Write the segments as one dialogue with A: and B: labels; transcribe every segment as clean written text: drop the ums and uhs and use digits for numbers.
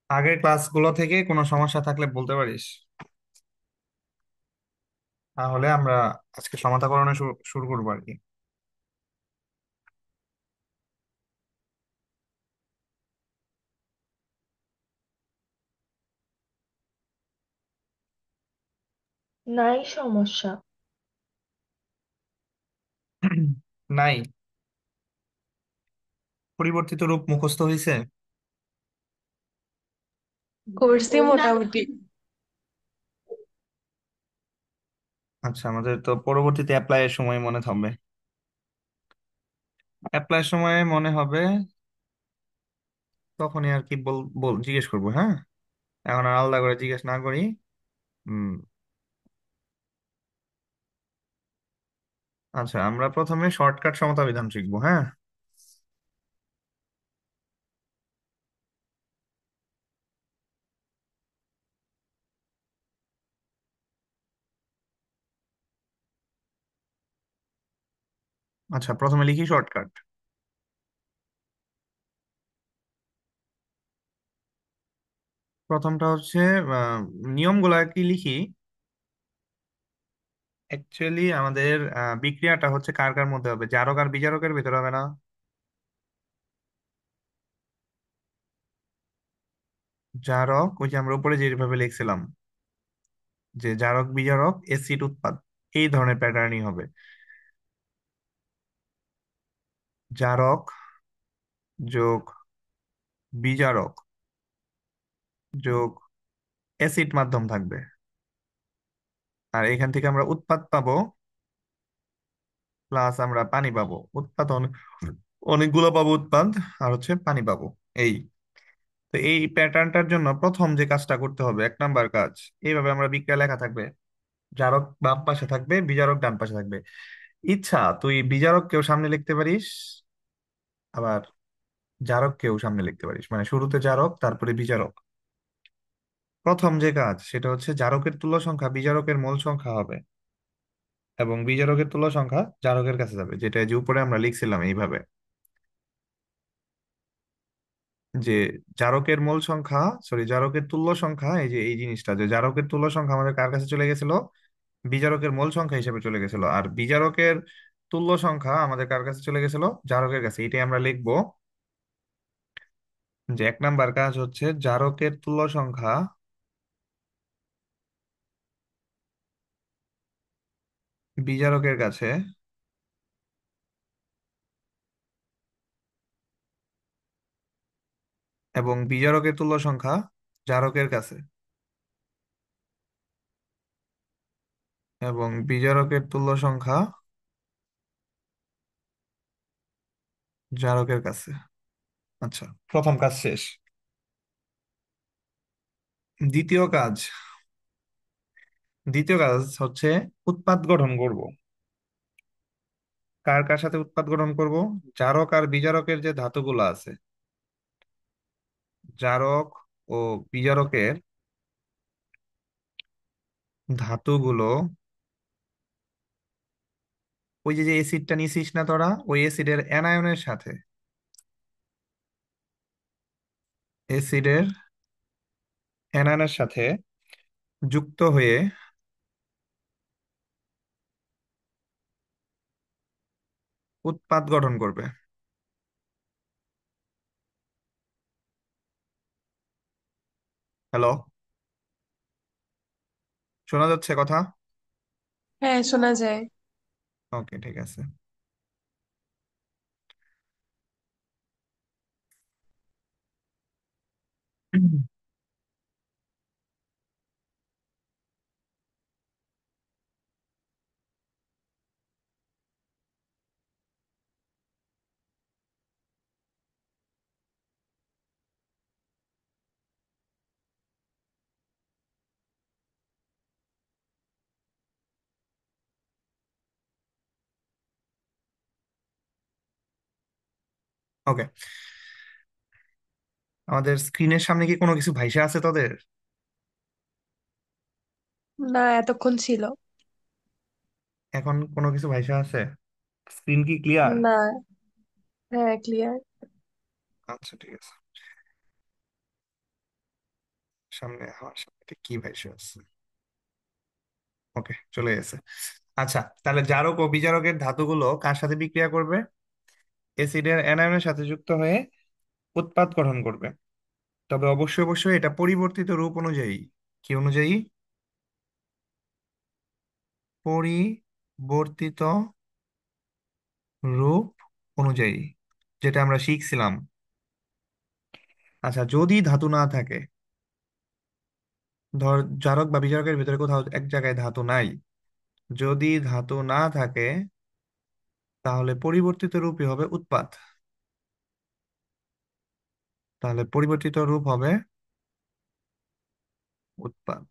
A: আগের ক্লাসগুলো থেকে কোনো সমস্যা থাকলে বলতে পারিস। তাহলে আমরা আজকে সমাধান শুরু শুরু করবো আর কি।
B: নাই সমস্যা।
A: নাই। পরিবর্তিত রূপ মুখস্থ হয়েছে।
B: করছি মোটামুটি।
A: আচ্ছা, আমাদের তো পরবর্তীতে অ্যাপ্লাই এর সময় মনে থাকবে। অ্যাপ্লাই এর সময় মনে হবে, তখনই আর কি বল বল জিজ্ঞেস করবো, হ্যাঁ। এখন আর আলাদা করে জিজ্ঞেস না করি। হুম। আচ্ছা, আমরা প্রথমে শর্টকাট সমতা বিধান শিখবো, হ্যাঁ। আচ্ছা, প্রথমে লিখি শর্টকাট। প্রথমটা হচ্ছে নিয়মগুলা কি লিখি। অ্যাকচুয়ালি আমাদের বিক্রিয়াটা হচ্ছে কার কার মধ্যে হবে, জারক আর বিজারকের ভিতরে হবে না। জারক, ওই যে আমরা উপরে যেভাবে লিখছিলাম, যে জারক বিজারক এসিড উৎপাদ, এই ধরনের প্যাটার্নই হবে। জারক যোগ বিজারক যোগ অ্যাসিড মাধ্যম থাকবে। আর এখান থেকে আমরা উৎপাদ পাবো, প্লাস আমরা পানি পাবো। উৎপাদ অনেকগুলো পাবো উৎপাদ, আর হচ্ছে পানি পাবো। এই, তো এই প্যাটার্নটার জন্য প্রথম যে কাজটা করতে হবে, 1 নাম্বার কাজ, এইভাবে আমরা বিক্রিয়া লেখা থাকবে। জারক বাম পাশে থাকবে, বিজারক ডান পাশে থাকবে। ইচ্ছা তুই বিজারক কেউ সামনে লিখতে পারিস, আবার জারক কেউ সামনে লিখতে পারিস, মানে শুরুতে জারক তারপরে বিজারক। প্রথম যে কাজ সেটা হচ্ছে জারকের তুল্য সংখ্যা বিজারকের মূল সংখ্যা হবে, এবং বিজারকের তুল্য সংখ্যা জারকের কাছে যাবে, যেটা এই যে উপরে আমরা লিখছিলাম এইভাবে। যে জারকের মূল সংখ্যা, সরি, জারকের তুল্য সংখ্যা, এই যে এই জিনিসটা, যে জারকের তুল্য সংখ্যা আমাদের কার কাছে চলে গেছিল, বিজারকের মূল সংখ্যা হিসেবে চলে গেছিল। আর বিজারকের তুল্য সংখ্যা আমাদের কার কাছে চলে গেছিল, জারকের কাছে। এটাই আমরা লিখবো, যে 1 নাম্বার কাজ হচ্ছে জারকের তুল্য সংখ্যা বিজারকের কাছে, এবং বিজারকের তুল্য সংখ্যা জারকের কাছে, এবং বিজারকের তুল্য সংখ্যা জারকের কাছে। আচ্ছা, প্রথম কাজ শেষ। দ্বিতীয় কাজ, দ্বিতীয় কাজ হচ্ছে উৎপাদ গঠন করব। কার কার সাথে উৎপাদ গঠন করব, জারক আর বিজারকের যে ধাতুগুলো আছে, জারক ও বিজারকের ধাতুগুলো, ওই যে যে এসিডটা নিছিস না তোরা, ওই অ্যাসিডের অ্যানায়নের সাথে, অ্যাসিডের অ্যানায়নের সাথে যুক্ত হয়ে উৎপাদ গঠন করবে। হ্যালো, শোনা যাচ্ছে কথা?
B: হ্যাঁ, শোনা যায়।
A: ওকে, ঠিক আছে। ওকে, আমাদের স্ক্রিনের সামনে কি কোনো কিছু ভাইসা আছে তোদের?
B: না, এতক্ষণ ছিল।
A: এখন কোনো কিছু ভাইসা আছে? স্ক্রিন কি ক্লিয়ার?
B: না। হ্যাঁ, ক্লিয়ার।
A: আচ্ছা, ঠিক আছে। সামনে আমার সামনে এটা কি ভাই আছে? ওকে, চলে গেছে। আচ্ছা, তাহলে জারক ও বিজারকের ধাতুগুলো কার সাথে বিক্রিয়া করবে? অ্যাসিডের অ্যানায়নের সাথে যুক্ত হয়ে উৎপাদ গঠন করবে। তবে অবশ্যই অবশ্যই এটা পরিবর্তিত রূপ অনুযায়ী। কি অনুযায়ী? পরিবর্তিত রূপ অনুযায়ী, যেটা আমরা শিখছিলাম। আচ্ছা, যদি ধাতু না থাকে, ধর জারক বা বিজারকের ভিতরে কোথাও এক জায়গায় ধাতু নাই, যদি ধাতু না থাকে তাহলে পরিবর্তিত রূপই হবে উৎপাদ। তাহলে পরিবর্তিত রূপ হবে উৎপাদ।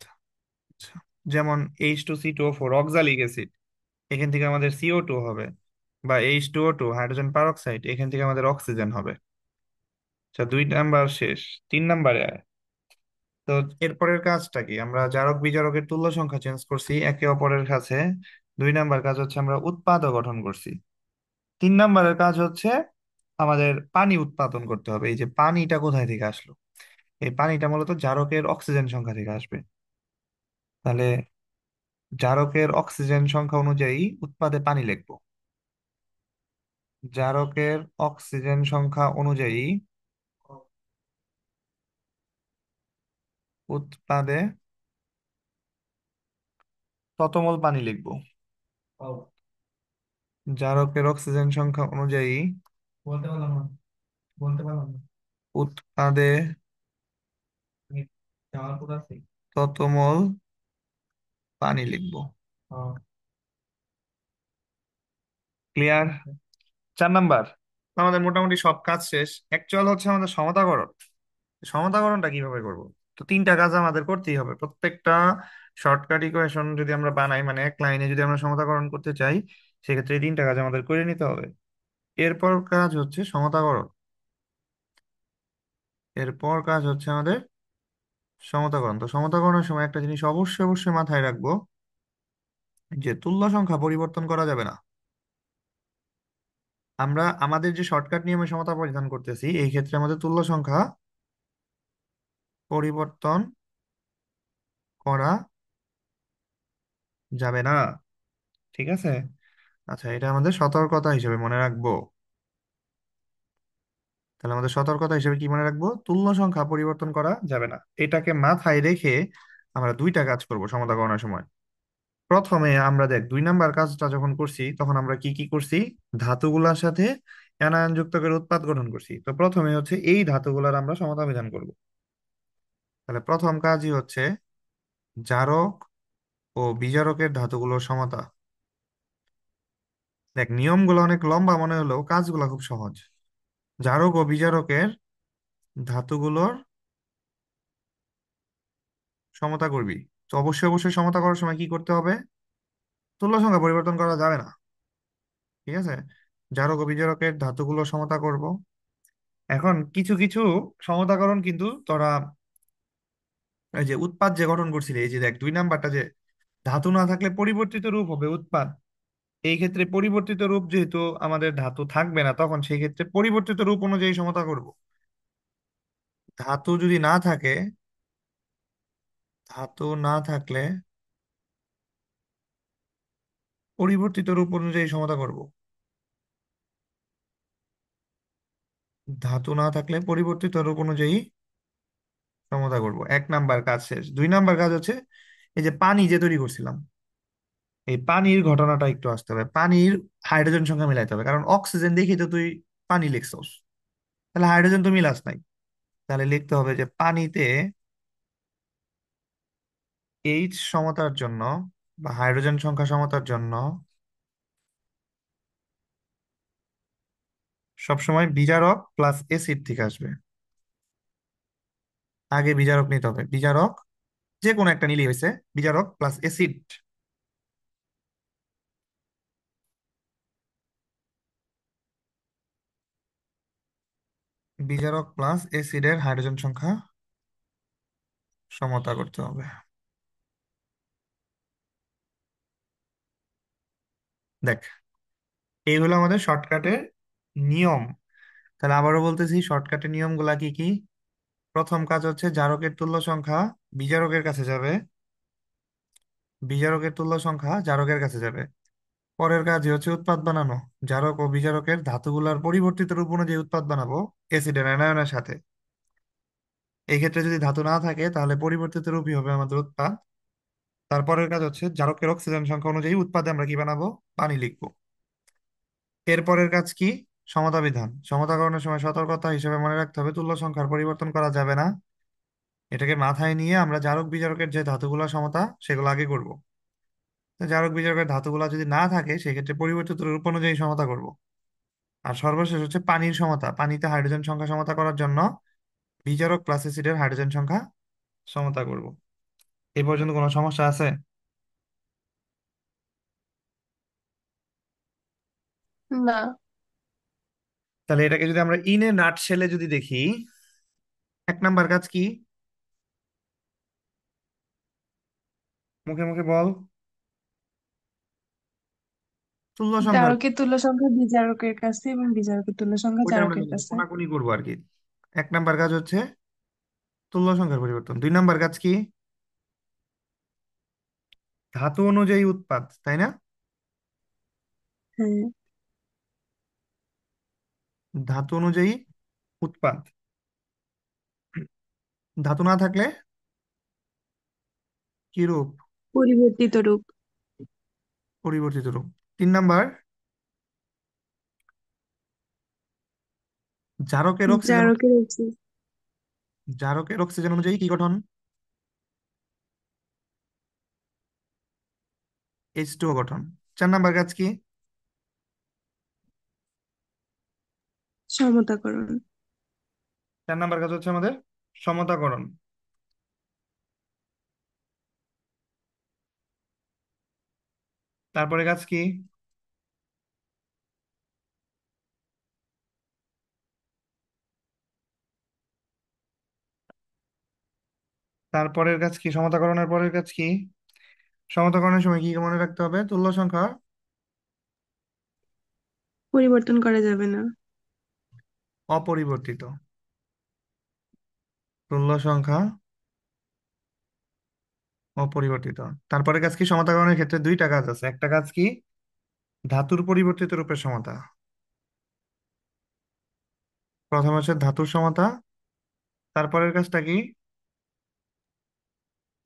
A: আচ্ছা, যেমন H2C2O4 অক্সালিক অ্যাসিড, এখান থেকে আমাদের CO2 হবে, বা H2O2 হাইড্রোজেন পারঅক্সাইড, এখান থেকে আমাদের অক্সিজেন হবে। আচ্ছা, 2 নাম্বার শেষ। 3 নাম্বারে আয়। তো এরপরের কাজটা কি? আমরা জারক বিজারকের তুল্য সংখ্যা চেঞ্জ করছি একে অপরের কাছে। 2 নাম্বার কাজ হচ্ছে আমরা উৎপাদও গঠন করছি। 3 নাম্বারের কাজ হচ্ছে আমাদের পানি উৎপাদন করতে হবে। এই যে পানিটা কোথায় থেকে আসলো? এই পানিটা মূলত জারকের অক্সিজেন সংখ্যা থেকে আসবে। তাহলে জারকের অক্সিজেন সংখ্যা অনুযায়ী উৎপাদে পানি লিখবো। জারকের অক্সিজেন সংখ্যা অনুযায়ী উৎপাদে তত মোল পানি লিখবো। জারকের অক্সিজেন সংখ্যা অনুযায়ী বলতে পারলাম না, বলতে পারলাম না। উৎপাদে তত মোল পানি লিখবো। ক্লিয়ার? 4 নাম্বার, আমাদের মোটামুটি সব কাজ শেষ। অ্যাকচুয়াল হচ্ছে আমাদের সমতাকরণ। সমতাকরণটা কিভাবে করব? তো 3টা কাজ আমাদের করতেই হবে প্রত্যেকটা। শর্টকাট ইকুয়েশন যদি আমরা বানাই, মানে এক লাইনে যদি আমরা সমতাকরণ করতে চাই, সেক্ষেত্রে এই 3টা কাজ আমাদের করে নিতে হবে। এরপর কাজ হচ্ছে সমতাকরণ। এরপর কাজ হচ্ছে আমাদের সমতাকরণ। তো সমতাকরণের সময় একটা জিনিস অবশ্যই অবশ্যই মাথায় রাখবো, যে তুল্য সংখ্যা পরিবর্তন করা যাবে না। আমরা আমাদের যে শর্টকাট নিয়মে সমতা পরিধান করতেছি, এই ক্ষেত্রে আমাদের তুল্য সংখ্যা পরিবর্তন করা যাবে না। ঠিক আছে? আচ্ছা, এটা আমাদের সতর্কতা হিসেবে মনে রাখবো। তাহলে আমাদের সতর্কতা হিসেবে কি মনে রাখবো? তুল্য সংখ্যা পরিবর্তন করা যাবে না। এটাকে মাথায় রেখে আমরা 2টা কাজ করব সমতা গণনার সময়। প্রথমে আমরা দেখ 2 নাম্বার কাজটা যখন করছি তখন আমরা কি কি করছি? ধাতুগুলার সাথে অ্যানায়ন যুক্ত করে উৎপাদ গঠন করছি। তো প্রথমে হচ্ছে এই ধাতুগুলার আমরা সমতা বিধান করব। তাহলে প্রথম কাজই হচ্ছে জারক ও বিজারকের ধাতুগুলোর সমতা। দেখ, নিয়মগুলো অনেক লম্বা মনে হলেও কাজগুলো খুব সহজ। জারক ও বিজারকের ধাতুগুলোর সমতা করবি। তো অবশ্যই অবশ্যই সমতা করার সময় কি করতে হবে? তুল্য সংখ্যা পরিবর্তন করা যাবে না। ঠিক আছে? জারক ও বিজারকের ধাতুগুলো সমতা করব। এখন কিছু কিছু সমতাকরণ কিন্তু তোরা, এই যে উৎপাদ যে গঠন করছিলি, এই যে দেখ 2 নাম্বারটা, যে ধাতু না থাকলে পরিবর্তিত রূপ হবে উৎপাদ। এই ক্ষেত্রে পরিবর্তিত রূপ যেহেতু আমাদের ধাতু থাকবে না, তখন সেই ক্ষেত্রে পরিবর্তিত রূপ অনুযায়ী সমতা করব। ধাতু যদি না থাকে, ধাতু না থাকলে পরিবর্তিত রূপ অনুযায়ী সমতা করব। ধাতু না থাকলে পরিবর্তিত রূপ অনুযায়ী সমতা করব। 1 নাম্বার কাজ শেষ। 2 নাম্বার কাজ হচ্ছে এই যে পানি যে তৈরি করছিলাম, এই পানির ঘটনাটা একটু আসতে হবে। পানির হাইড্রোজেন সংখ্যা মিলাইতে হবে, কারণ অক্সিজেন দেখি তো তুই পানি লিখছস, তাহলে হাইড্রোজেন তো মিলাস নাই। তাহলে লিখতে হবে যে পানিতে এইচ সমতার জন্য বা হাইড্রোজেন সংখ্যা সমতার জন্য সবসময় বিজারক প্লাস অ্যাসিড থেকে আসবে। আগে বিজারক নিতে হবে। বিজারক যে কোনো একটা নিলেই হয়েছে। বিজারক প্লাস অ্যাসিড। বিজারক প্লাস অ্যাসিডের হাইড্রোজেন সংখ্যা সমতা করতে হবে। দেখ, এই হলো আমাদের শর্টকাটের নিয়ম। তাহলে আবারও বলতেছি, শর্টকাটের নিয়মগুলা কি কি? প্রথম কাজ হচ্ছে জারকের তুল্য সংখ্যা বিজারকের কাছে যাবে, বিজারকের তুল্য সংখ্যা জারকের কাছে যাবে। পরের কাজই হচ্ছে উৎপাদ বানানো। জারক ও বিজারকের ধাতুগুলার পরিবর্তিত রূপ অনুযায়ী উৎপাদ বানাবো অ্যাসিডের অ্যানায়নের সাথে। এই ক্ষেত্রে যদি ধাতু না থাকে তাহলে পরিবর্তিত রূপই হবে আমাদের উৎপাদ। তারপরের কাজ হচ্ছে জারকের অক্সিজেন সংখ্যা অনুযায়ী উৎপাদে আমরা কি বানাবো, পানি লিখবো। এরপরের কাজ কি, সমতা বিধান। সমতাকরণের সময় সতর্কতা হিসেবে মনে রাখতে হবে তুল্য সংখ্যার পরিবর্তন করা যাবে না। এটাকে মাথায় নিয়ে আমরা জারক বিজারকের যে ধাতুগুলো সমতা সেগুলো আগে করব। তো জারক বিজারকের ধাতুগুলো যদি না থাকে সেক্ষেত্রে পরিবর্তিত রূপ অনুযায়ী সমতা করব। আর সর্বশেষ হচ্ছে পানির সমতা। পানিতে হাইড্রোজেন সংখ্যা সমতা করার জন্য বিজারক প্লাস অ্যাসিডের হাইড্রোজেন সংখ্যা সমতা করব। এই পর্যন্ত কোনো সমস্যা আছে?
B: না।
A: তাহলে এটাকে যদি আমরা ইন এ নাটশেলে যদি দেখি, এক নাম্বার কাজ কি, মুখে মুখে বল। তুল্য সংখ্যার,
B: জারকের তুল্য সংখ্যা বিজারকের কাছে এবং বিজারকের তুল্য সংখ্যা
A: ওইটা আমরা
B: জারকের
A: কিন্তু
B: কাছে।
A: কোনাকুনি করবো আর কি। এক নাম্বার কাজ হচ্ছে তুল্য সংখ্যার পরিবর্তন। দুই নাম্বার কাজ কি, ধাতু অনুযায়ী উৎপাদ, তাই না?
B: হ্যাঁ।
A: ধাতু অনুযায়ী উৎপাদ। ধাতু না থাকলে কি রূপ,
B: পরিবর্তিত রূপ।
A: পরিবর্তিত রূপ। তিন নাম্বার, জারকের অক্সিজেন,
B: জারকের অক্সিজেন।
A: জারকের অক্সিজেন অনুযায়ী কি গঠন, H2O গঠন। চার নাম্বার কাজ কি,
B: সমতাকরণ।
A: চার নাম্বার কাজ হচ্ছে আমাদের সমতাকরণ। তারপরে কাজ কি, তারপরের কাজ কি, সমতাকরণের পরের কাজ কি, সমতাকরণের সময় কি মনে রাখতে হবে, তুল্য সংখ্যা
B: পরিবর্তন করা যাবে না।
A: অপরিবর্তিত, তুল্য সংখ্যা অপরিবর্তিত। তারপরে কাজ কি, সমতাকরণের ক্ষেত্রে দুইটা কাজ আছে। একটা কাজ কি, ধাতুর পরিবর্তিত রূপের সমতা। প্রথম হচ্ছে ধাতুর সমতা। তারপরের কাজটা কি,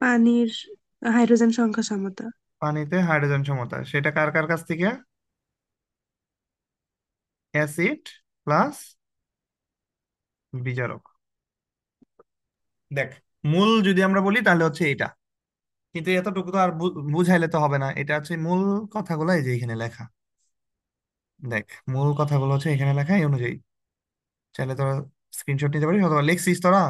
B: পানির হাইড্রোজেন সংখ্যা সমতা।
A: পানিতে হাইড্রোজেন সমতা। সেটা কার কার কাছ থেকে, অ্যাসিড প্লাস বিজারক। দেখ, মূল যদি আমরা বলি তাহলে হচ্ছে এটা, কিন্তু এতটুকু তো আর বুঝাইলে তো হবে না। এটা হচ্ছে মূল কথাগুলো এই যে এখানে লেখা। দেখ, মূল কথাগুলো হচ্ছে এখানে লেখা এই অনুযায়ী। চাইলে তোরা স্ক্রিনশট নিতে পারিস অথবা লিখছিস তোরা,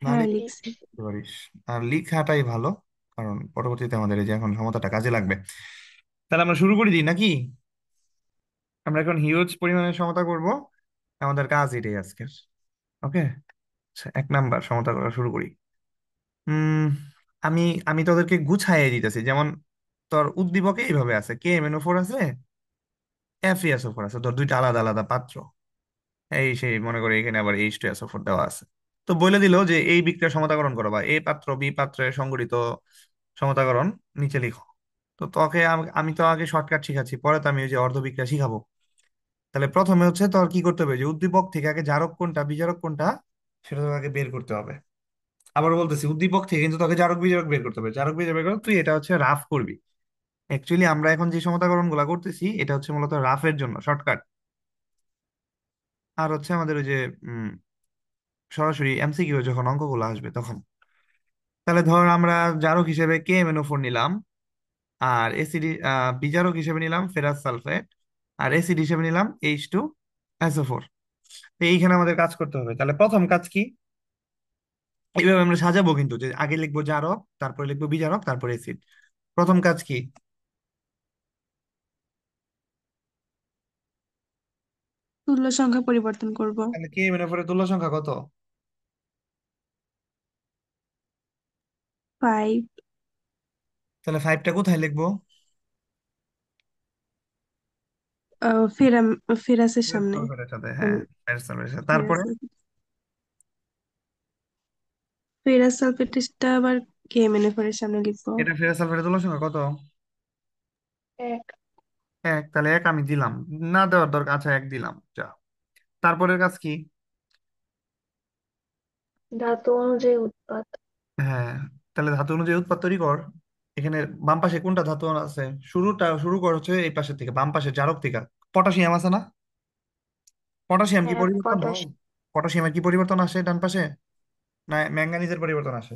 A: না
B: হ্যাঁ,
A: লিখতে
B: লিখছি।
A: পারিস। আর লিখাটাই ভালো, কারণ পরবর্তীতে আমাদের এই যে এখন ক্ষমতাটা কাজে লাগবে। তাহলে আমরা শুরু করে দিই নাকি? আমরা এখন হিউজ পরিমাণে সমতা করব, আমাদের কাজ এটাই আজকের। ওকে, এক নাম্বার সমতা করা শুরু করি। উম আমি আমি তোদেরকে গুছাইয়ে দিতেছি। যেমন তোর উদ্দীপকে এইভাবে আছে, KMnO4 আছে, FeSO4 আছে, তোর দুইটা আলাদা আলাদা পাত্র। এই সেই মনে করে এখানে আবার H2SO4 দেওয়া আছে। তো বলে দিল যে এই বিক্রিয়া সমতাকরণ করো বা এ পাত্র বি পাত্রে সংঘটিত সমতাকরণ নিচে লিখো। তো তোকে আমি তো আগে শর্টকাট শিখাচ্ছি, পরে তো আমি ওই যে অর্ধ বিক্রিয়া শিখাবো। তাহলে প্রথমে হচ্ছে তোর কি করতে হবে, যে উদ্দীপক থেকে আগে জারক কোনটা বিজারক কোনটা সেটা তোকে আগে বের করতে হবে। আবার বলতেছি, উদ্দীপক থেকে কিন্তু তোকে জারক বিজারক বের করতে হবে। জারক বিজারক বের করে তুই এটা হচ্ছে রাফ করবি। অ্যাকচুয়ালি আমরা এখন যে সমতাকরণ গুলা করতেছি এটা হচ্ছে মূলত রাফের জন্য শর্টকাট। আর হচ্ছে আমাদের ওই যে উম, সরাসরি MCকিউ যখন অঙ্কগুলো আসবে তখন। তাহলে ধর আমরা জারক হিসেবে KMnO4 নিলাম, আর এসিড বিজারক হিসেবে নিলাম ফেরাস সালফেট, আর অ্যাসিড হিসেবে নিলাম H2SO4। তো এইখানে আমাদের কাজ করতে হবে। তাহলে প্রথম কাজ কি, এইভাবে আমরা সাজাবো কিন্তু, যে আগে লিখবো জারক, তারপরে লিখবো বিজারক, তারপরে অ্যাসিড। প্রথম কাজ কি,
B: তুল্য সংখ্যা পরিবর্তন করব।
A: তাহলে KMnO4 এর তুল্য সংখ্যা কত?
B: 5।
A: তাহলে ফাইভটা কোথায় লিখবো?
B: ফেরাম, ফেরাসের
A: ফেরাস
B: সামনে।
A: সালফেটের সাথে, হ্যাঁ,
B: মানে
A: ফেরাস সালফেটের সাথে।
B: ফেরাস
A: তারপরে
B: সালফেট, ফেরাস সালফেটটা আবার KMNF এর সামনে লিখবো।
A: এটা ফেরাস সালফেটের তুলনার সঙ্গে কত?
B: এক।
A: এক, তাহলে এক আমি দিলাম। না দেওয়ার দরকার, আচ্ছা এক দিলাম, যা। তারপরের কাজ কি?
B: ধাতু অনুযায়ী উৎপাদ।
A: হ্যাঁ, তাহলে ধাতু অনুযায়ী উৎপাদ তৈরি কর। এখানে বাম পাশে কোনটা ধাতু আছে? শুরু কর হচ্ছে এই পাশের থেকে, বাম পাশে জারক থেকে। পটাশিয়াম আছে না? পটাশিয়াম কি
B: হ্যাঁ,
A: পরিবর্তন
B: পটাশ।
A: হয়? পটাশিয়ামের কি পরিবর্তন আসে ডান পাশে? না ম্যাঙ্গানিজের পরিবর্তন আসে?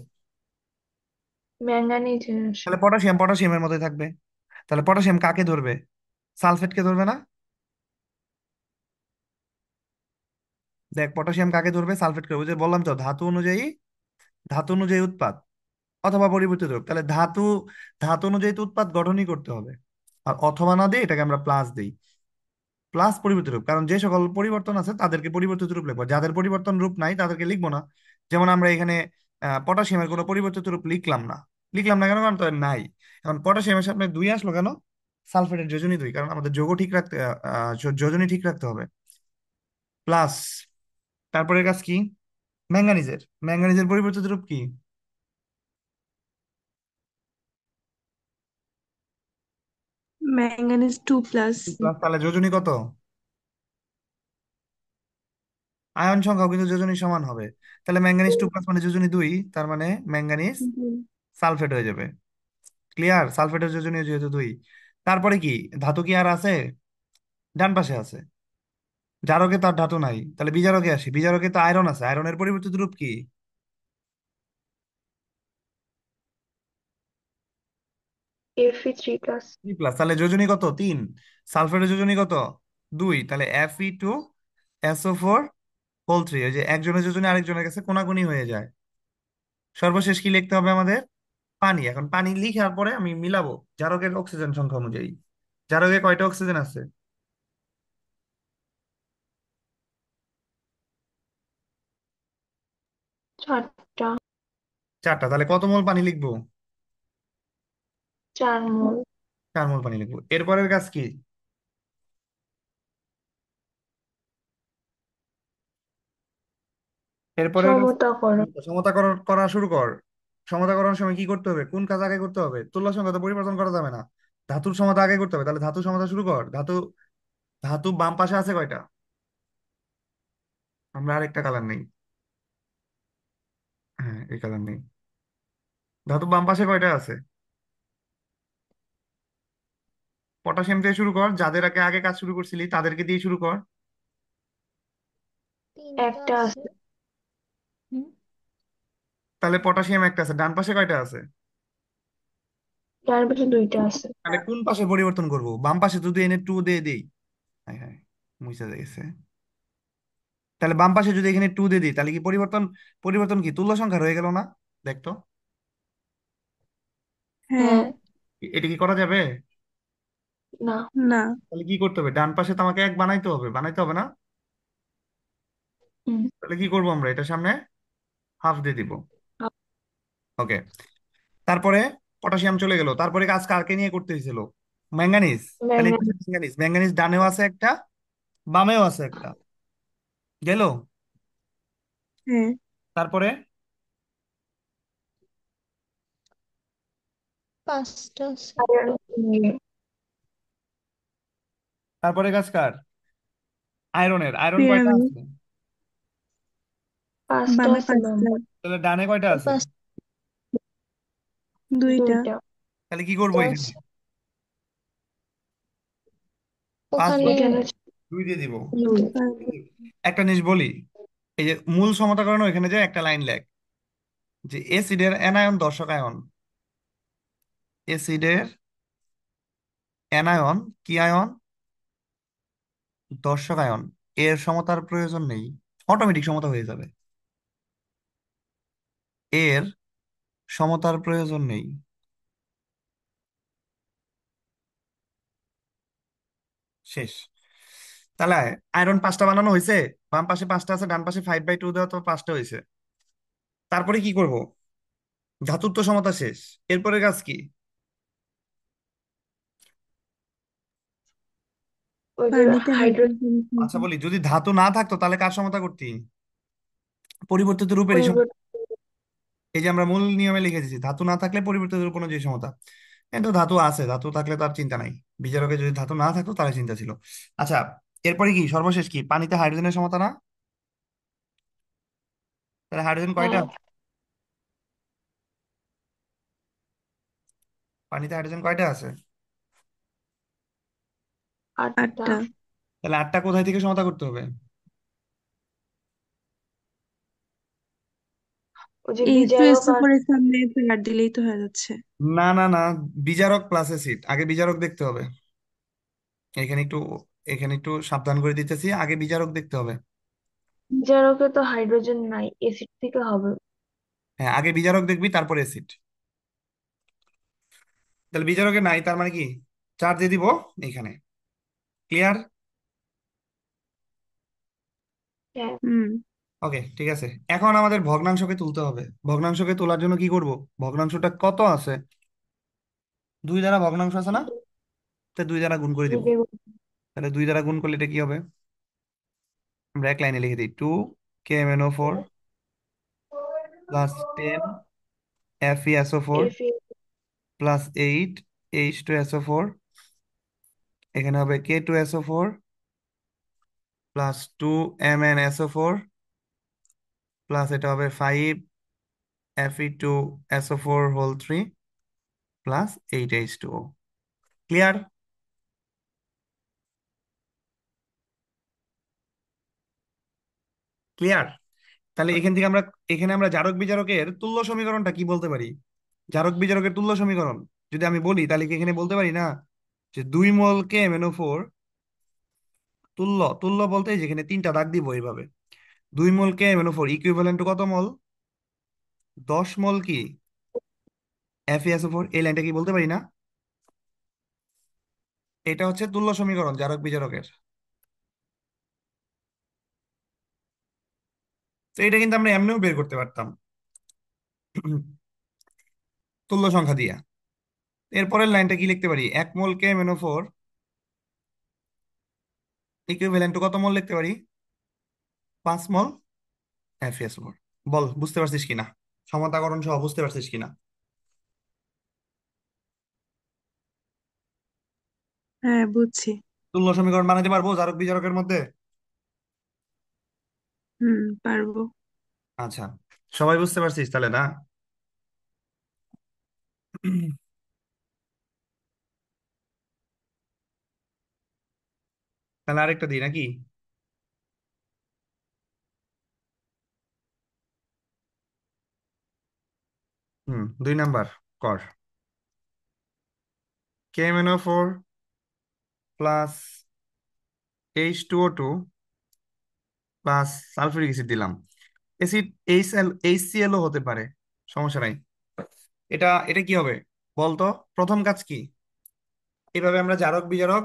B: ম্যাঙ্গানিজ।
A: তাহলে পটাশিয়াম পটাশিয়ামের মধ্যে থাকবে। তাহলে পটাশিয়াম কাকে ধরবে? সালফেটকে ধরবে না? দেখ, পটাশিয়াম কাকে ধরবে? সালফেটকে। ওই যে বললাম তো, ধাতু অনুযায়ী উৎপাদ অথবা পরিবর্তিত রূপ। তাহলে ধাতু অনুযায়ী তো উৎপাদ গঠনই করতে হবে। আর অথবা না দিয়ে এটাকে আমরা প্লাস দিই। প্লাস পরিবর্তিত রূপ, কারণ যে সকল পরিবর্তন আছে তাদেরকে পরিবর্তিত রূপ লিখবো, যাদের পরিবর্তন রূপ নাই তাদেরকে লিখবো না। যেমন আমরা এখানে পটাশিয়ামের কোনো পরিবর্তিত রূপ লিখলাম না কেন? কারণ তো এর নাই। এখন পটাশিয়ামের সামনে দুই আসলো কেন? সালফেটের যোজনী দুই, কারণ আমাদের যোগ ঠিক রাখতে, যোজনী ঠিক রাখতে হবে। প্লাস। তারপরের কাজ কি? ম্যাঙ্গানিজের ম্যাঙ্গানিজের পরিবর্তিত রূপ কি?
B: ম্যাঙ্গানিজ 2+।
A: প্লাস, তাহলে যোজনী কত? আয়ন সংখ্যাও কিন্তু যোজনী সমান হবে। তাহলে ম্যাঙ্গানিজ টু প্লাস মানে যোজনী দুই, তার মানে ম্যাঙ্গানিজ সালফেট হয়ে যাবে। ক্লিয়ার? সালফেটের যোজনী যেহেতু দুই। তারপরে কি? ধাতু কি আর আছে? ডান পাশে আছে। জারকে তার ধাতু নাই, তাহলে বিজারকে আসি। বিজারকে তো আয়রন আছে, আয়রনের পরিবর্তিত রূপ কি?
B: Fe3+।
A: 3+, তাহলে যোজনী কত? তিন। সালফেটের যোজনী কত? দুই, তাহলে Fe2SO4 3। ওই যে একজনের যোজনী আরেকজনের কাছে কোনাকুনি হয়ে যায়। সর্বশেষ কি লিখতে হবে আমাদের? পানি। এখন পানি লিখার পরে আমি মিলাবো জারকের অক্সিজেন সংখ্যা অনুযায়ী। জারকে কয়টা অক্সিজেন আছে?
B: 4টা।
A: চারটা। তাহলে কত মোল পানি লিখবো?
B: 4 মোল।
A: 4 মোল পানি লিখবো। এরপরের কাজ কি? এরপরের কাজ
B: সমতা করো।
A: সমতা করা শুরু কর। সমতা করার সময় কি করতে হবে? কোন কাজ আগে করতে হবে? তুল্য সংখ্যা তো পরিবর্তন করা যাবে না। ধাতুর সমতা আগে করতে হবে। তাহলে ধাতু সমতা শুরু কর। ধাতু বাম পাশে আছে কয়টা? আমরা আরেকটা কালার নেই। হ্যাঁ, এই কালার নেই। ধাতু বাম পাশে কয়টা আছে? পটাশিয়াম দিয়ে শুরু কর, যাদের আগে আগে কাজ শুরু করছিলি তাদেরকে দিয়ে শুরু কর।
B: একটা আছে। হুম।
A: তাহলে পটাশিয়াম একটা আছে, ডান পাশে কয়টা আছে?
B: তার পাশে 2টা আছে।
A: তাহলে কোন পাশে পরিবর্তন করব? বাম পাশে যদি এনে টু দিয়ে দিই। হ্যাঁ হ্যাঁ, মুছে গেছে। তাহলে বাম পাশে যদি এখানে টু দিয়ে দিই, তাহলে কি পরিবর্তন? পরিবর্তন কি তুল্য সংখ্যা রয়ে গেল না? দেখতো।
B: হ্যাঁ।
A: এটা কি করা যাবে?
B: না। না।
A: তাহলে কি করতে হবে? ডান পাশে তো আমাকে এক বানাইতে হবে না?
B: হুম।
A: তাহলে কি করবো আমরা? এটা সামনে হাফ দিয়ে দিব। ওকে। তারপরে পটাশিয়াম চলে গেল। তারপরে কাজ কাকে নিয়ে করতে হয়েছিল? ম্যাঙ্গানিজ। তাহলে এই পাশে
B: ম্যাঙ্গানিজ।
A: ম্যাঙ্গানিজ, ম্যাঙ্গানিজ ডানেও আছে একটা, বামেও আছে একটা। গেল?
B: হ্যাঁ।
A: তারপরে
B: 5টা আছে। নিয়ে
A: তারপরে কাজ কার? আয়রনের। আয়রন কয়টা
B: পিরামিড।
A: আছে?
B: 5টা বামে আছে ম্যাম। 5টা।
A: তাহলে ডানে কয়টা আছে?
B: 2টা।
A: তাহলে কি করবো এখানে? পাঁচ
B: ওখানে
A: যোগ
B: এখানে
A: দুই দিয়ে দিব।
B: 2।
A: একটা জিনিস বলি, এই যে মূল সমতাকরণ, এখানে যে একটা লাইন লেখ যে এসিডের অ্যানায়ন দর্শক আয়ন। এসিডের অ্যানায়ন কি আয়ন? দর্শক আয়ন। এর সমতার প্রয়োজন নেই, অটোমেটিক সমতা হয়ে যাবে। এর সমতার প্রয়োজন নেই। শেষ। তাহলে আয়রন পাঁচটা বানানো হয়েছে। বাম পাশে পাঁচটা আছে, ডান পাশে 5/2 দেওয়া, তো পাঁচটা হয়েছে। তারপরে কি করব? ধাতুর তো সমতা শেষ। এরপরে কাজ কি?
C: ওই যে
B: পানিতে
C: হাইড্রোজেন
B: হাইড্রোজেন
A: আচ্ছা
B: থাকে।
A: বলি, যদি ধাতু না থাকতো তাহলে কার সমতা করতি? পরিবর্তিত রূপেরই সমতা।
C: পরিবর্তন।
A: এই যে আমরা মূল নিয়মে লিখে দিয়েছি, ধাতু না থাকলে পরিবর্তিত রূপ অনুযায়ী সমতা। কিন্তু ধাতু আছে, ধাতু থাকলে তার চিন্তা নাই। বিজারকে যদি ধাতু না থাকতো তাহলে চিন্তা ছিল। আচ্ছা, এরপরে কি সর্বশেষ কি, পানিতে হাইড্রোজেনের সমতা না? তাহলে হাইড্রোজেন কয়টা?
C: হ্যাঁ,
A: পানিতে হাইড্রোজেন কয়টা আছে?
C: 8টা।
B: 8টা।
A: তাহলে আটটা কোথায় থেকে সমতা করতে হবে?
C: ওই যে
B: এইচ টু এস
C: বিজারক
B: ও
C: আর
B: করে সামনে আর দিলেই তো হয়ে যাচ্ছে।
A: না না না, বিজারক প্লাস অ্যাসিড, আগে বিজারক দেখতে হবে। এখানে একটু, এখানে একটু সাবধান করে দিতেছি, আগে বিজারক দেখতে হবে।
C: বিজারকে তো হাইড্রোজেন নাই, এসিড থেকে হবে।
A: হ্যাঁ, আগে বিজারক দেখবি তারপর অ্যাসিড। তাহলে বিজারকে নাই, তার মানে কি, চার দিয়ে দিব এখানে। ক্লিয়ার?
C: হ্যাঁ।
B: হুম।
A: ওকে, ঠিক আছে। এখন আমাদের ভগ্নাংশকে তুলতে হবে। ভগ্নাংশকে তোলার জন্য কি করব? ভগ্নাংশটা কত আছে? দুই দ্বারা ভগ্নাংশ আছে না? তো দুই দ্বারা গুণ করে দিব। তাহলে দুই দ্বারা গুণ করলে এটা কি হবে? আমরা এক লাইনে লিখে দিই, 2 KMnO4 +10 FeSO4
C: এফি।
A: +8 H2SO4। এখানে হবে K2SO4 +2 MnSO4 প্লাস এটা হবে 5 Fe2SO4 whole 3 +8H2O। Clear? Clear. তাহলে এখান থেকে আমরা, এখানে আমরা জারক বিজারকের তুল্য সমীকরণটা কি বলতে পারি? জারক বিজারকের তুল্য সমীকরণ যদি আমি বলি, তাহলে কি এখানে বলতে পারি না যে 2 মোল KMnO4, তুল্য, তুল্য বলতে এই যেখানে তিনটা দাগ দিব এইভাবে, 2 মোল KMnO4 ইকুইভ্যালেন্ট টু কত মোল? 10 মোল কি FeSO4। এই লাইনটা কি বলতে পারি না? এটা হচ্ছে তুল্য সমীকরণ জারক বিজারকের। তো এটা কিন্তু আমরা এমনিও বের করতে পারতাম তুল্য সংখ্যা দিয়ে। এরপরের লাইনটা কি লিখতে পারি? 1 মোল KMnO4 ইকুইভ্যালেন্ট টু কত মোল লিখতে পারি? 5 মোল FeSO4। বল, বুঝতে পারছিস কিনা? সমতাকরণ সহ বুঝতে পারছিস কিনা?
B: হ্যাঁ, বুঝছি।
A: তুল্য সমীকরণ বানাতে পারবো জারক বিজারকের মধ্যে?
B: হুম, পারবো।
A: আচ্ছা, সবাই বুঝতে পারছিস তাহলে না? তাহলে আরেকটা দিই নাকি? 2 নাম্বার কর। KMnO4 plus H2O2 plus sulphuric acid দিলাম। অ্যাসিড HClও হতে পারে, সমস্যা নাই। এটা এটা কি হবে বলতো? প্রথম কাজ কি, এভাবে আমরা জারক বিজারক,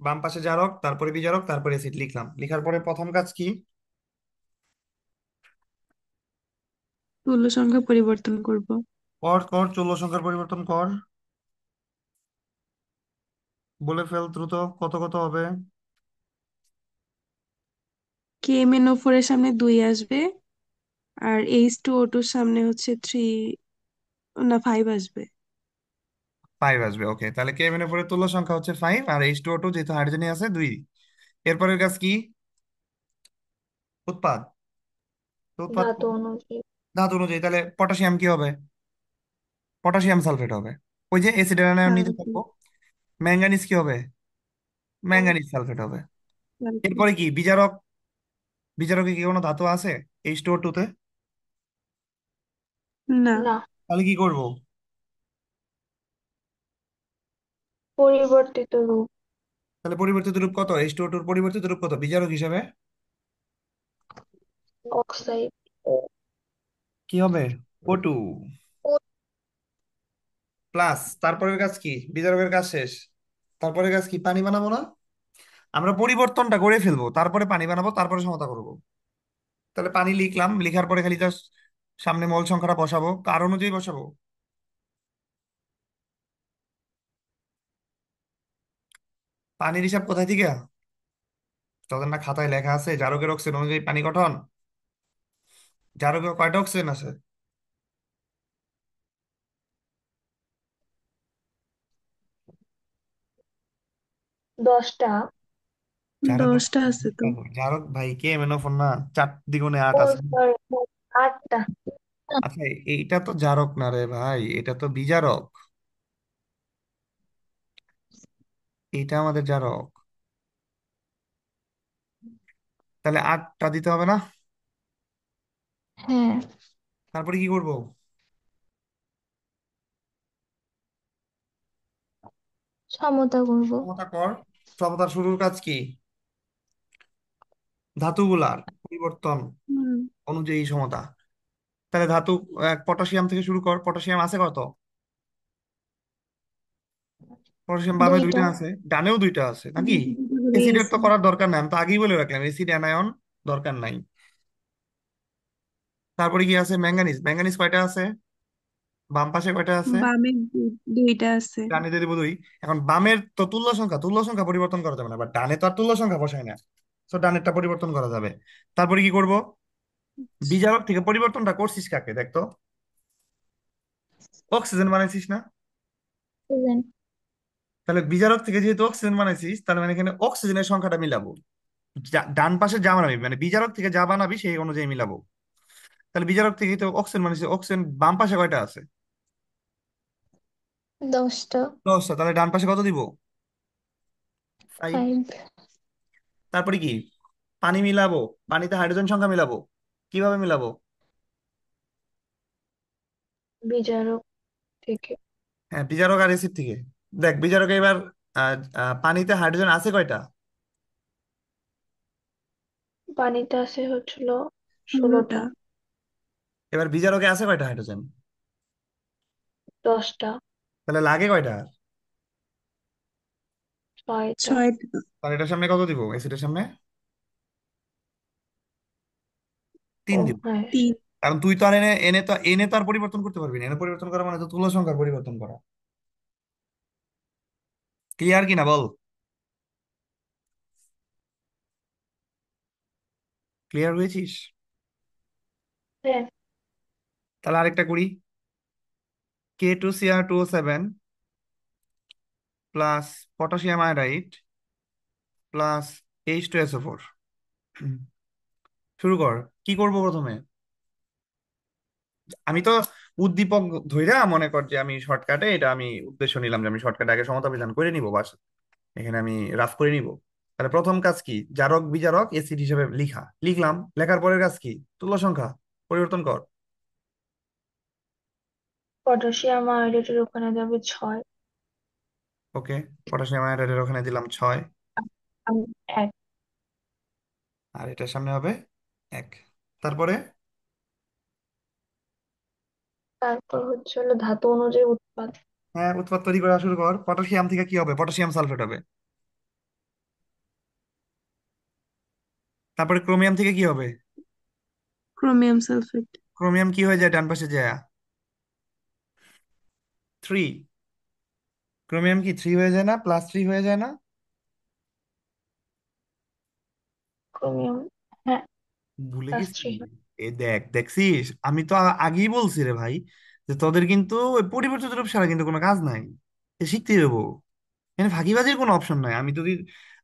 A: বাম পাশে জারক তারপরে বিজারক তারপরে অ্যাসিড লিখলাম, লিখার পরে প্রথম কাজ কি?
B: তুল্য সংখ্যা পরিবর্তন করব।
A: কর কর, চৌল সংখ্যার পরিবর্তন কর। বলে ফেল দ্রুত, কত কত হবে?
B: KMnO4 এর সামনে 2 আসবে, আর H2O2 সামনে হচ্ছে 3, না 5 আসবে।
A: 5 আসবে। ওকে, তাহলে KMnO4 তুল্য সংখ্যা হচ্ছে 5, আর H2O2 যেহেতু হাইড্রোজেনই আছে 2। এরপরের কাজ কি? উৎপাদ। তো উৎপাদ
C: ধাতু অনুযায়ী।
A: ধাতু অনুযায়ী, তাহলে পটাশিয়াম কি হবে? পটাশিয়াম সালফেট হবে। ওই যে অ্যাসিডের আয়ন নিচে
B: সালফার।
A: থাকবো। ম্যাঙ্গানিজ কি হবে? ম্যাঙ্গানিজ সালফেট হবে। এরপরে কি বিজারক? বিজারকে কি কোনো ধাতু আছে H2O2 তে?
B: না।
C: না,
A: তাহলে কি করব?
C: পরিবর্তিত রূপ।
A: তাহলে পরিবর্তিত রূপ কত? H2O2 এর পরিবর্তিত রূপ কত বিজারক হিসাবে?
C: অক্সাইড।
A: কি হবে? O2 প্লাস, তারপরের কাজ কি? বিজারকের কাজ শেষ, তারপরের কাজ কি? পানি বানাবো না? আমরা পরিবর্তনটা করে ফেলবো, তারপরে পানি বানাবো, তারপরে সমতা করব। তাহলে পানি লিখলাম, লিখার পরে খালি জাস্ট সামনে মোল সংখ্যাটা বসাবো, কার অনুযায়ী বসাবো? পানির হিসাব কোথায় থেকে? তোদের না খাতায় লেখা আছে জারকের অক্সিজেন অনুযায়ী পানি গঠন? জারকে কয়টা অক্সিজেন আছে?
C: 10টা।
A: জারক
B: 10টা আছে তো।
A: জারক ভাই কে মেনোফোন না, 4 দ্বিগুণে 8
C: ও
A: আছে।
C: সরি, 8টা।
A: আচ্ছা, এইটা তো জারক না রে ভাই, এটা তো বিজারক। এইটা আমাদের জারক। তাহলে 8টা দিতে হবে না?
C: হ্যাঁ,
A: তারপরে কি করব?
C: সমতা করব।
A: সমতা কর। সমতার শুরুর কাজ কি? ধাতুগুলার পরিবর্তন
B: হুম।
A: অনুযায়ী সমতা। তাহলে ধাতু, পটাশিয়াম থেকে শুরু কর। পটাশিয়াম আছে কত? পটাশিয়াম বামে 2টা
C: 2টা।
A: আছে, ডানেও 2টা আছে নাকি?
B: দুটো দুটো হলেই
A: অ্যাসিডের তো
B: আছে।
A: করার দরকার নাই, আমি তো আগেই বলে রাখলাম অ্যাসিড অ্যানায়ন দরকার নাই। তারপরে কি আছে? ম্যাঙ্গানিজ। ম্যাঙ্গানিজ কয়টা আছে? বাম পাশে কয়টা আছে?
B: বামে দুইটা আছে।
A: ডানে দিয়ে দিব 2। এখন বামের তো তুল্য সংখ্যা পরিবর্তন করা যাবে না, বাট ডানে তো আর তুল্য সংখ্যা বসায় না। তো ডানেরটা পরিবর্তন করা যাবে। তারপরে কি করব? বিজারক থেকে পরিবর্তনটা করছিস কাকে দেখতো? অক্সিজেন বানাইছিস না?
C: বুঝলেন?
A: তাহলে বিজারক থেকে যেহেতু অক্সিজেন বানাইছিস, তাহলে মানে এখানে অক্সিজেনের সংখ্যাটা মিলাবো। ডান পাশে যা বানাবি, মানে বিজারক থেকে যা বানাবি সেই অনুযায়ী মিলাবো। তাহলে বিজারক থেকে তো অক্সিজেন বানাইছিস, অক্সিজেন বাম পাশে কয়টা আছে?
C: 10টা।
A: 10টা। তাহলে ডান পাশে কত দিব? 5।
C: 5।
A: তারপরে কি? পানি মিলাবো। পানিতে হাইড্রোজেন সংখ্যা মিলাবো। কিভাবে মিলাবো?
C: বিজারক থেকে।
A: হ্যাঁ, বিজারক আর এসিড থেকে। দেখ বিজারকে এবার পানিতে হাইড্রোজেন আছে কয়টা?
C: পানিতে আছে হচ্ছিল 16টা।
B: 16টা।
A: এবার বিজারকে আছে কয়টা হাইড্রোজেন?
C: 10টা।
A: তাহলে লাগে কয়টা?
C: 6টা।
B: 6টা।
A: তাহলে এটার সামনে কত দিব? এসিডের সামনে 3
C: ও
A: দিব।
C: হ্যাঁ।
B: 3।
A: কারণ তুই তো আর এনে এনে তো আর পরিবর্তন করতে পারবি না। এনে পরিবর্তন করা মানে তো তুল্য সংখ্যার পরিবর্তন করা। ক্লিয়ার কিনা বল? ক্লিয়ার হয়েছিস?
C: হ্যাঁ।
A: তাহলে আরেকটা করি। K2Cr2O7 plus potassium iodide plus H2SO4। শুরু কর। কি করব প্রথমে? আমি তো উদ্দীপক ধইরা মনে কর যে আমি শর্টকাটে, এটা আমি উদ্দেশ্য নিলাম যে আমি শর্টকাটে আগে সমতা বিধান করে নিব বাস। এখানে আমি রাফ করে নিব। তাহলে প্রথম কাজ কি? জারক বিজারক এসিড হিসেবে লিখলাম। লেখার পরের কাজ কি? তুল্য সংখ্যা পরিবর্তন কর।
C: পটাশিয়াম আয়োডেটের ওখানে যাবে 6।
A: ওকে। পটাশিয়াম আয়োডাইডের ওখানে দিলাম 6।
C: আর 1।
A: আর এটার সামনে হবে 1। তারপরে
C: তারপর হচ্ছে হলো ধাতু অনুযায়ী উৎপাদ।
A: হ্যাঁ, উৎপাদ তৈরি করা শুরু কর। পটাশিয়াম থেকে কি হবে? পটাশিয়াম সালফেট হবে। তারপরে ক্রোমিয়াম থেকে কি হবে?
B: Chromium sulphate.
A: ক্রোমিয়াম কি হয়ে যায় ডান পাশে যায়? 3। ক্রোমিয়াম কি 3 হয়ে যায় না? +3 হয়ে যায় না?
C: ক্রোমিয়াম। হ্যাঁ।
A: ভুলে গেছি।
C: +3।
A: এ দেখ, দেখছিস আমি তো আগেই বলছি রে ভাই, যে তোদের কিন্তু ওই পরিবর্তিত রূপ ছাড়া কিন্তু কোনো কাজ নাই। এ শিখতেই দেবো। এখানে ফাঁকিবাজির কোনো অপশন নাই।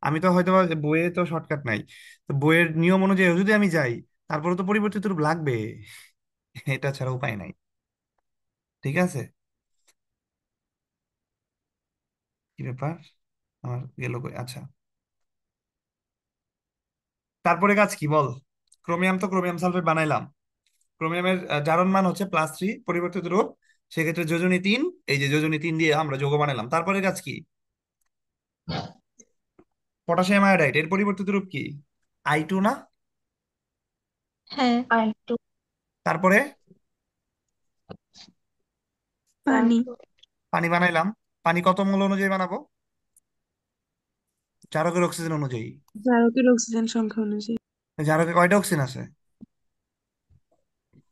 A: আমি তো হয়তো বা বইয়ে তো শর্টকাট নাই। তো বইয়ের নিয়ম অনুযায়ী যদি আমি যাই, তারপরে তো পরিবর্তিত রূপ লাগবে। এটা ছাড়া উপায় নাই। ঠিক আছে? কি ব্যাপার? আমার গেল কই? আচ্ছা, তারপরে কাজ কি বল? ক্রোমিয়াম তো ক্রোমিয়াম সালফেট বানাইলাম। ক্রোমিয়ামের জারণ মান হচ্ছে +3, পরিবর্তিত রূপ। সেক্ষেত্রে যোজনী 3। এই যে যোজনী 3 দিয়ে আমরা যৌগ বানালাম। তারপরে কাজ কি? পটাশিয়াম আয়োডাইড এর পরিবর্তিত রূপ কি? I2 না?
C: হ্যাঁ। I2।
A: তারপরে
B: পানি।
C: তারপর
A: পানি বানাইলাম। পানি কত মোল অনুযায়ী বানাবো? জারকের অক্সিজেন অনুযায়ী।
B: জারকের অক্সিজেন সংখ্যা অনুযায়ী।
A: জারকে কয়টা অক্সিজেন আছে?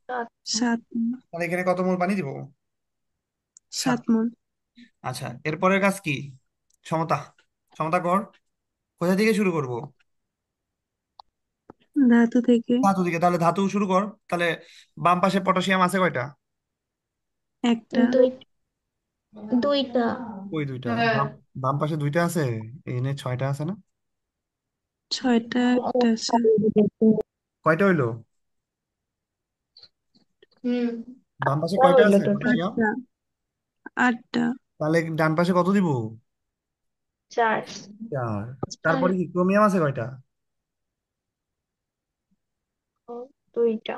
C: 7।
B: 7।
A: তাহলে এখানে কত মোল পানি দিব? 7।
B: 7 মোল।
A: আচ্ছা, এরপরের কাজ কি? সমতা। সমতা কর। কোথা থেকে শুরু করব?
B: ধাতু থেকে।
A: ধাতু থেকে, তাহলে ধাতু শুরু কর তাহলে। বাম পাশে পটাশিয়াম আছে কয়টা?
B: একটা।
C: দুই দুইটা।
A: ওই দুইটা। বাম পাশে দুইটা আছে। এখানে ছয়টা আছে না?
B: ছয়টা একটা আছে।
A: কয়টা হইলো?
C: হুম,
A: বাম পাশে
C: আটটা
A: কয়টা
C: হইলো
A: আছে
C: টোটাল।
A: পটাশিয়াম?
B: আটটা। আটটা।
A: তাহলে ডান পাশে কত দিব?
C: চার।
A: 4।
C: চার।
A: তারপরে কি ক্রোমিয়াম আছে কয়টা?
C: ও, দুইটা।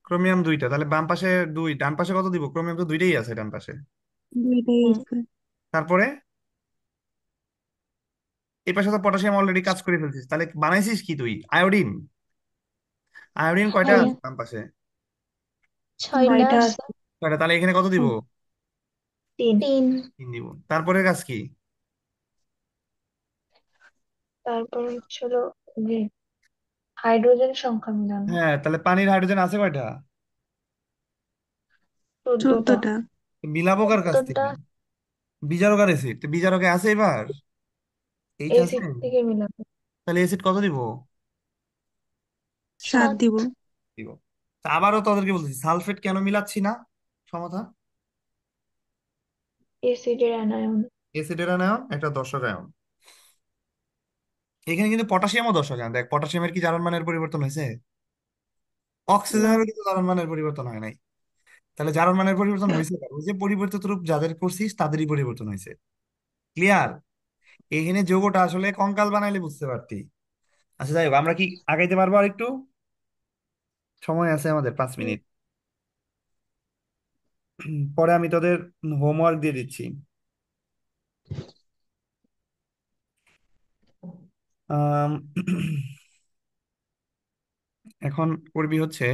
A: ক্রোমিয়াম দুইটা, তাহলে বাম পাশে দুই, ডান পাশে কত দিব? ক্রোমিয়াম তো দুইটাই আছে ডান পাশে।
B: দুইটাই
C: হুম,
B: আছে।
A: তারপরে এই পাশে তো পটাশিয়াম অলরেডি কাজ করে ফেলছিস, তাহলে বানাইছিস কি তুই? আয়োডিন। আয়োডিন কয়টা
C: হ্যাঁ,
A: আছে বাম পাশে?
C: ছয়টা আছে।
A: কয়টা, তাহলে এখানে কত দিব?
C: তিন। তিন।
A: 3 দিব। তারপরে কাজ কি?
C: তারপর হচ্ছিল যে হাইড্রোজেন সংখ্যা মিলানো।
A: হ্যাঁ, তাহলে পানির হাইড্রোজেন আছে কয়টা?
C: 14টা।
B: 14টা।
A: মিলাবো কার কাছ
C: 14টা
A: থেকে? বিজারকের অ্যাসিড, তো বিজারকে আছে এবার? এইচ আছে।
C: এসিড থেকে মিলানো।
A: তাহলে অ্যাসিড কত দিব?
B: 7
C: সাত।
B: দিব।
A: দিব। তা আবারও তোদেরকে বলতেছি, সালফেট কেন মিলাচ্ছি না? সমাধান।
C: এসিডের অ্যানায়ন।
A: অ্যাসিডের আয়ন একটা দর্শক আয়ন। এখানে কিন্তু পটাশিয়ামও দর্শক আয়ন। দেখ পটাশিয়ামের কি জারণ মানের পরিবর্তন হয়েছে?
C: না।
A: অক্সিজেনেরও কিন্তু জারণ মানের পরিবর্তন হয় নাই। তাহলে জারণ মানের পরিবর্তন হয়েছে কার? ওই যে পরিবর্তিত রূপ যাদের করছিস তাদেরই পরিবর্তন হয়েছে। ক্লিয়ার? এখানে যৌগটা আসলে কঙ্কাল বানাইলে বুঝতে পারতি। আচ্ছা যাই হোক, আমরা কি আগাইতে পারবো আর একটু? সময় আছে আমাদের 5 মিনিট। পরে আমি তোদের হোমওয়ার্ক দিয়ে দিচ্ছি। আম, এখন করবি হচ্ছে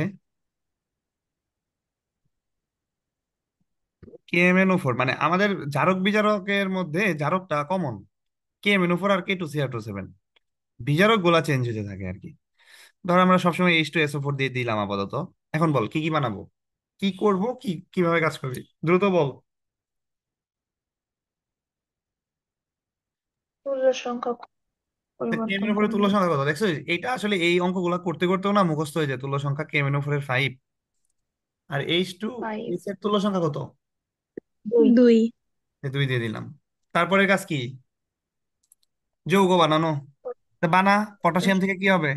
A: KMnO4, মানে আমাদের জারক বিজারকের মধ্যে জারকটা কমন, KMnO4 আর K2Cr2 7। বিজারক গুলা চেঞ্জ হতে থাকে আর কি। ধর আমরা সবসময় H2SO4 দিয়ে দিলাম আপাতত। এখন বল কি কি বানাবো, কি করব, কিভাবে কাজ করবি, দ্রুত বল।
C: তুল্য সংখ্যা পরিবর্তন
A: KMnO4 এর
C: করব।
A: তুল্য সংখ্যা কত দেখছো? এটা আসলে এই অঙ্কগুলা করতে করতেও না মুখস্থ হয়ে যায়। তুল্য সংখ্যা KMnO4 এর 5। আর
C: ফাইভ।
A: H2S এর তুল্য সংখ্যা কত?
C: দুই।
B: 2।
A: 2 দিয়ে দিলাম। তারপরে কাজ কি? যৌগ বানানো। তা বানা। পটাশিয়াম থেকে কি হবে?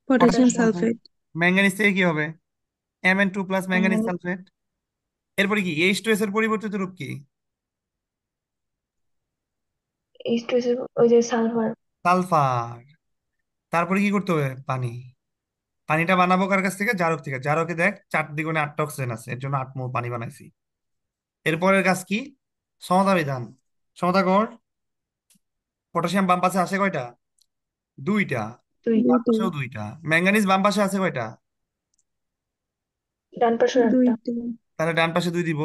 B: Potassium
A: potassium sulphate.
B: Sulphate.
A: Manganese থেকে কি হবে? Mn2+ manganese
C: manganese.
A: সালফেট। এরপরে কি H2S এর পরিবর্তিত রূপ কি?
C: এইচ টু এস ওই যে সালফার।
A: সালফার। তারপরে কি করতে হবে? পানি। পানিটা বানাবো কার কাছ থেকে? জারক থেকে। জারকে দেখ 4 দ্বিগুণে 8টা অক্সিজেন আছে, এর জন্য 8 মোল পানি বানাইছি। এরপরের কাজ কি? সমতা বিধান। সমতা কর। পটাশিয়াম বাম পাশে আছে কয়টা? দুইটা। ডান
B: দুইটা।
A: পাশেও দুইটা। ম্যাঙ্গানিজ বাম পাশে আছে কয়টা?
C: ডান পাশের একটা।
B: দুইটা।
A: তাহলে ডান পাশে 2 দিব।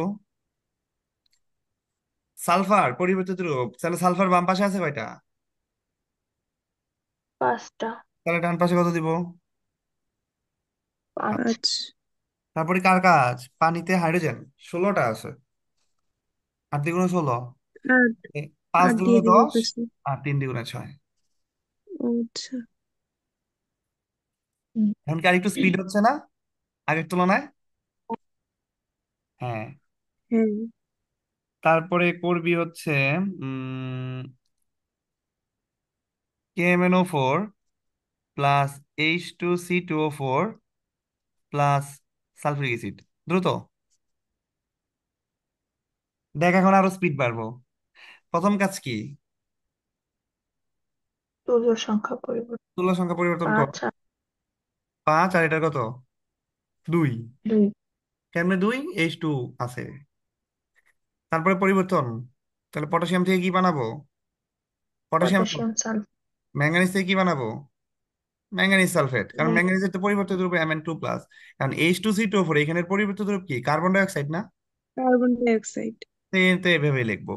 A: সালফার পরিবর্তিত রূপ, তাহলে সালফার বাম পাশে আছে কয়টা?
C: পাঁচটা।
A: তাহলে ডান পাশে কত দিব?
C: পাঁচ।
B: 5।
A: তারপরে কার কাজ? পানিতে হাইড্রোজেন 16টা আছে। 8 দ্বিগুণে 16।
B: 8।
A: 5
B: 8 দিয়ে
A: দুগুণে
B: দিব
A: 10।
B: পাশে।
A: আর 3 দ্বিগুণে 6।
B: ও আচ্ছা।
C: হুম।
A: এখন কি আর একটু স্পিড হচ্ছে না আগের তুলনায়? হ্যাঁ।
B: হ্যাঁ।
A: তারপরে করবি হচ্ছে উম KMnO4 + H2C2O4 plus sulphuric acid. দ্রুত দেখ, এখন আরো স্পিড বাড়বো। প্রথম কাজ কি?
C: তুল্য সংখ্যা পরিবর্তন।
A: তুল্য সংখ্যা পরিবর্তন কর।
C: পাঁচ আর
A: 5 আর এটা কত? 2।
C: দুই।
A: কেমনে 2? H2 আছে। তারপরে পরিবর্তন। তাহলে পটাশিয়াম থেকে কি বানাবো? Potassium
C: potassium
A: sulphate.
C: Sulphur.
A: Manganese থেকে কি বানাবো? ম্যাঙ্গানিজ সালফেট, কারণ ম্যাঙ্গানিজের তো পরিবর্তিত রূপে Mn2+। কারণ H2C2O4 এখানের পরিবর্তিত রূপ কি? কার্বন ডাই অক্সাইড না?
B: Carbon die oxide.
A: তো তো এভাবে লিখবো।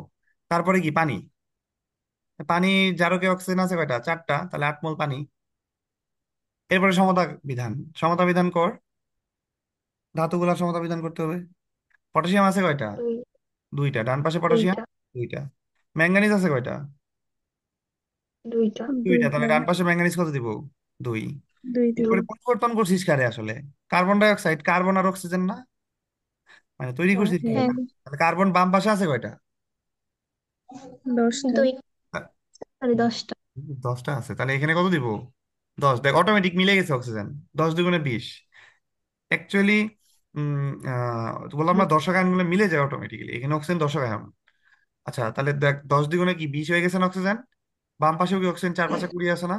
A: তারপরে কি? পানি। পানি জারকে অক্সিজেন আছে কয়টা? 4টা, তাহলে 8 মোল পানি। এরপরে সমতা বিধান। সমতা বিধান কর। ধাতুগুলার সমতা বিধান করতে হবে। পটাশিয়াম আছে কয়টা?
C: দুই।
A: দুইটা। ডান পাশে পটাশিয়াম
C: দুইটা।
A: দুইটা। ম্যাঙ্গানিজ আছে কয়টা?
C: দুইটা।
A: দুইটা, তাহলে
B: দুইটা।
A: ডান পাশে ম্যাঙ্গানিজ কত দিব? দুই।
B: দুই দিব।
A: এরপরে পরিবর্তন করছিস কারে আসলে? কার্বন ডাই অক্সাইড, কার্বন আর অক্সিজেন না? মানে তৈরি
C: হ্যাঁ।
A: করছিস কারে?
B: হ্যাঁ।
A: তাহলে কার্বন বাম পাশে আছে কয়টা?
B: 10টা।
C: দুই,
A: আ-
C: সরি 10টা।
A: 10টা আছে, তাহলে এখানে কত দিব? 10। দেখ অটোমেটিক মিলে গেছে অক্সিজেন। 10 × 2 = 20। অ্যাকচুয়ালি বললাম না, দশক আয়ন গুলো মিলে যায় অটোমেটিক্যালি, এখানে অক্সিজেন দশক আয়ন। আচ্ছা তাহলে দেখ 10 দ্বিগুণে কি 20 হয়ে গেছে না অক্সিজেন? বাম পাশেও কি অক্সিজেন চারপাশে কুড়িয়ে আছে না?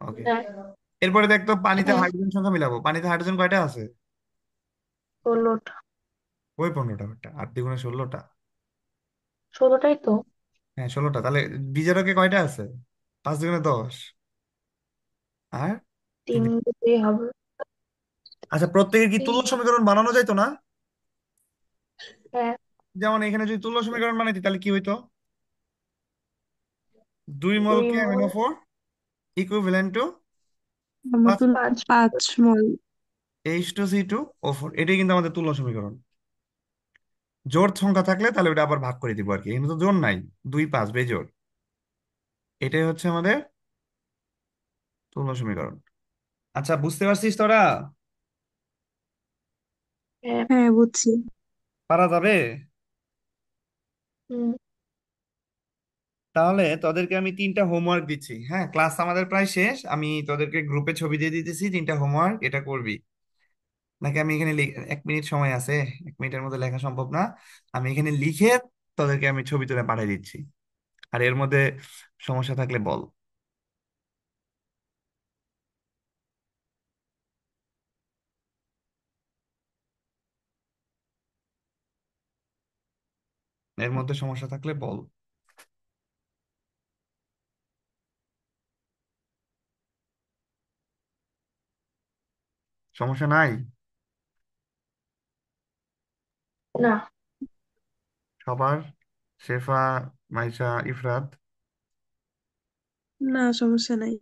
A: ওকে।
C: হ্যাঁ।
A: এরপরে দেখ তো পানিতে
C: হ্যাঁ,
A: হাইড্রোজেন সংখ্যা মিলাবো। পানিতে হাইড্রোজেন কয়টা আছে?
C: 16টা।
A: ওই 15টা ওটা, 8 × 2 = 16টা।
C: 16টাই তো।
A: হ্যাঁ 16টা। তাহলে বিজেরকে কয়টা আছে? 5 × 10। আর
C: তিন
A: তিন।
C: দিতেই হবে।
A: আচ্ছা প্রত্যেকের কি
C: তিন।
A: তুল্য সমীকরণ বানানো যাইতো না?
C: হ্যাঁ।
A: যেমন এখানে যদি তুল্য সমীকরণ বানাইতি তাহলে কি হইতো? 2 মোল
C: 2 মোল।
A: KMnO4 equivalent to
B: সমতুল
C: 5।
B: 5 mall.
A: H2C2O4। এটাই কিন্তু আমাদের তুল্য সমীকরণ। জোড় সংখ্যা থাকলে তাহলে ওটা আবার ভাগ করে দিব আর কি, এখানে তো জোড় নাই। 2 5 বেজোড়। এটাই হচ্ছে আমাদের তুল্য সমীকরণ। আচ্ছা বুঝতে পারছিস তোরা?
C: হ্যাঁ।
B: হ্যাঁ, বুঝছি।
A: পারা যাবে?
C: হুম।
A: তাহলে তোদেরকে আমি 3টা হোমওয়ার্ক দিচ্ছি। হ্যাঁ ক্লাস আমাদের প্রায় শেষ, আমি তোদেরকে গ্রুপে ছবি দিয়ে দিতেছি, 3টা হোমওয়ার্ক, এটা করবি নাকি? আমি এখানে 1 মিনিট সময় আছে, 1 মিনিটের মধ্যে লেখা সম্ভব না। আমি এখানে লিখে তোদেরকে আমি ছবি তুলে পাঠিয়ে দিচ্ছি। আর এর মধ্যে সমস্যা থাকলে বল। এর মধ্যে সমস্যা থাকলে বল। সমস্যা নাই?
C: না।
A: সবার? শেফা, মাইশা, ইফরাত?
B: না, সমস্যা নাই।